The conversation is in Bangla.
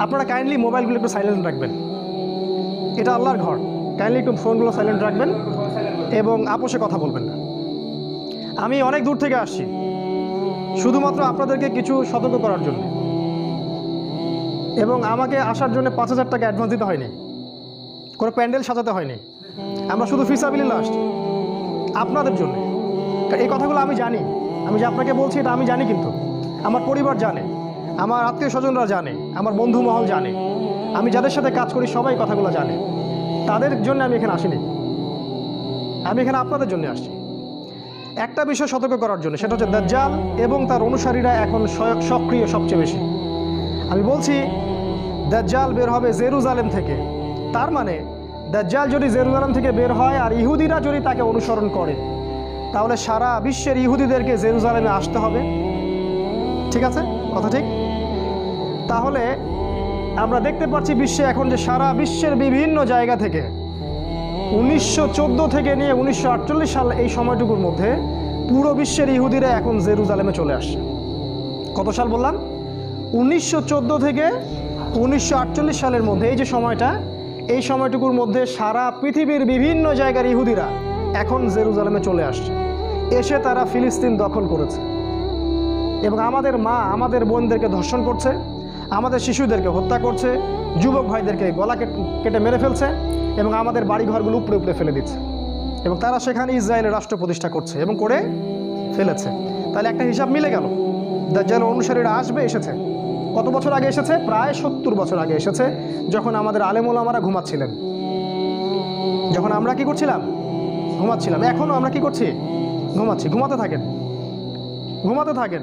আপনারা কাইন্ডলি মোবাইলগুলো একটু সাইলেন্ট রাখবেন, এটা আল্লাহর ঘর। কাইন্ডলি একটু ফোনগুলো সাইলেন্ট রাখবেন এবং আপোষে কথা বলবেন না। আমি অনেক দূর থেকে আসছি শুধুমাত্র আপনাদেরকে কিছু সতর্ক করার জন্য, এবং আমাকে আসার জন্য 5,000 টাকা অ্যাডভান্স দিতে হয়নি, কোনো প্যান্ডেল সাজাতে হয়নি। আমরা শুধু ফিসাবিলিল্লাহ আসছি আপনাদের জন্য। এই কথাগুলো আমি জানি, আমি যে আপনাকে বলছি এটা আমি জানি, কিন্তু আমার পরিবার জানে, আমার আত্মীয় স্বজনরা জানে, আমার বন্ধু মহল জানে, আমি যাদের সাথে কাজ করি সবাই কথাগুলো জানে। তাদের জন্য আমি এখানে আসিনি, আমি এখানে আপনাদের জন্য আসছি একটা বিষয় সতর্ক করার জন্য, সেটা হচ্ছে দাজ্জাল এবং তার অনুসারীরা এখন সক্রিয় সবচেয়ে বেশি। আমি বলছি দাজ্জাল বের হবে জেরুজালেম থেকে। তার মানে দাজ্জাল যদি জেরুজালেম থেকে বের হয় আর ইহুদিরা যদি তাকে অনুসরণ করে, তাহলে সারা বিশ্বের ইহুদিদেরকে জেরুজালেমে আসতে হবে। ঠিক আছে, কথা ঠিক? তাহলে আমরা দেখতে পাচ্ছি বিশ্বে এখন যে সারা বিশ্বের বিভিন্ন জায়গা থেকে 1914 থেকে নিয়ে 1948 সাল এই সময়টুকুর মধ্যে পুরো বিশ্বের ইহুদিরা এখন জেরুজালেমে চলে আসছে। কত সাল বললাম? 1914 থেকে 1948 সালের মধ্যে এই যে সময়টা, এই সময়টুকুর মধ্যে সারা পৃথিবীর বিভিন্ন জায়গার ইহুদিরা এখন জেরুজালেমে চলে আসছে, এসে তারা ফিলিস্তিন দখল করেছে এবং আমাদের মা আমাদের বোনদেরকে ধর্ষণ করছে, আমাদের শিশুদেরকে হত্যা করছে, যুবক ভাইদেরকে গলা কেটে মেরে ফেলছে এবং আমাদের বাড়িঘরগুলো উপড়ে উপড়ে ফেলে দিচ্ছে, এবং তারা সেখানে ইসরায়েলের রাষ্ট্র প্রতিষ্ঠা করছে এবং করে ফেলেছে। তাহলে একটা হিসাব মিলে গেল, দাজ্জালের অনুসারীরা আসবে, এসেছে। কত বছর আগে এসেছে? প্রায় 70 বছর আগে এসেছে, যখন আমাদের আলেম ওলামারা ঘুমাচ্ছিলেন, যখন আমরা কি করছিলাম? ঘুমাচ্ছিলাম। এখনও আমরা কি করছি? ঘুমাচ্ছি। ঘুমাতে থাকেন, ঘুমাতে থাকেন।